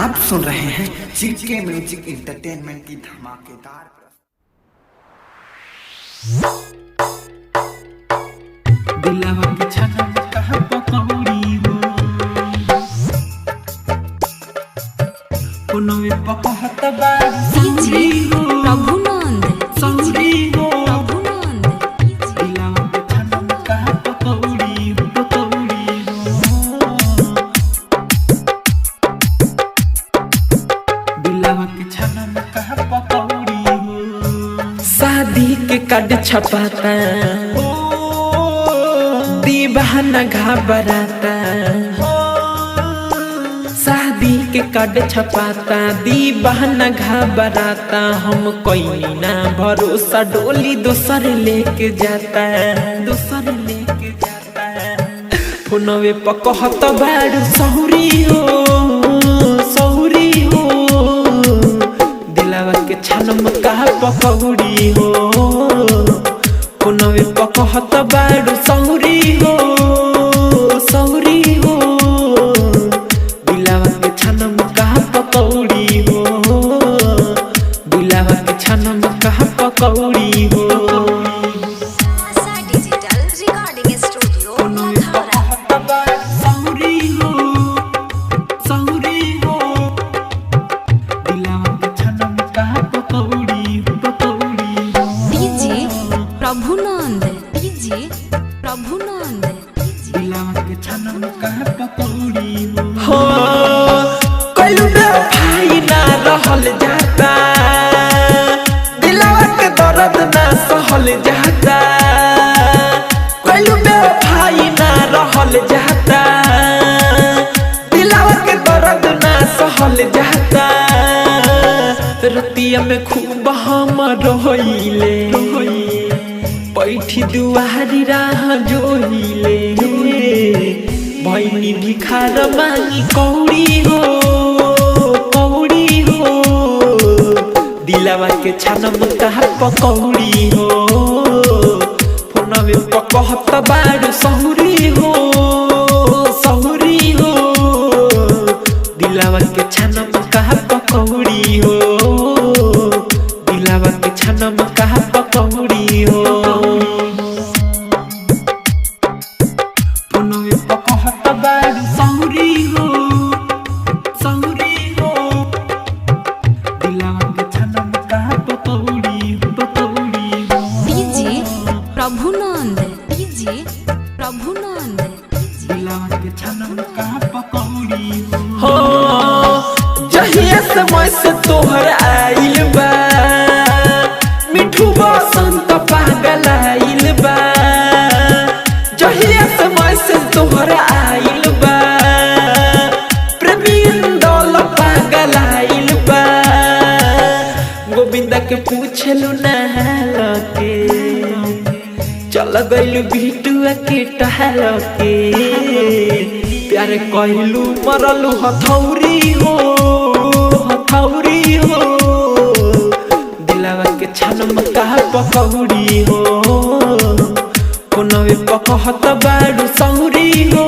आप सुन रहे हैं जीके म्यूजिक एंटरटेनमेंट की धमाकेदार दिलवा के छाना कहाँ पकौड़ी हो कोनो में पकहत बाड़ी हो प्रभुनंद सौरी हो प्रभुनंद दिलवा के छाना कहाँ पकौड़ी हो दिलवा के छाना कहाँ पकौड़ी हो शादी के कार्ड छपाता दीवाना घबराता शादी के कार्ड छपाता दीवाना घबराता हम कोई ना भरोसा डोली दोसर लेके जाता फोनवे पकहत बाड़ू सहुरी हो दिलवा के छानम कहाँ पकौड़ी हो फोनवे पकहत बाड़ू सहुरी हो दिलवा के छानम कहाँ पकौड़ी हो दिलवा के छानम कहाँ पकौड़ी हो डिजिटल रिकॉर्डिंग स्टूडियो फोनवे पकहत बाड़ू सहुरी हो दिलवा के छानम कहाँ पकौड़ी हो डीजे प्रभुनंद डीजे प्रभुनंद दिलवा के छानम कहाँ पकौड़ी हो कलू भाई ना रहल जाता दिलवा के दर्द ना सहल जाता कलू भाई ना रहल जाता दिलवा के दर्द ना सहल जाता रतिया में खूब हम रोइले बैठी दुआरी राह जोइले भैनी भिखार मांगी कौड़ी हो दिलवा के छानम कहाँ पकौड़ी हो फोनवे पकहत बाड़ू सहुरी हो दिलवा के छानम कहाँ पकौड़ी हो दिलवा के छानम कहाँ पकौड़ी हो फोनवे पकहत बाड़ू सहुरी हो दिलवा के छानम कहाँ पकौड़ी हो डीजे प्रभुनंद डीजे प्रभुनंद दिलवा के छानम कहाँ पकौड़ी हो जहिया समय से तोहर आइल बा मिठू बसंत पागल आइल बा जहिया समय से तोहर आइल बा प्रेमी अंदोल पागल आइल बा गोविंदा के पूछलू नहाल के चल गइलू बिटुआ के टहल के प्यार कहलू मरलू हथौरी हो दिलवा के छानम कहाँ पकौड़ी हो फोनवे पकहत बाड़ू सहुरी हो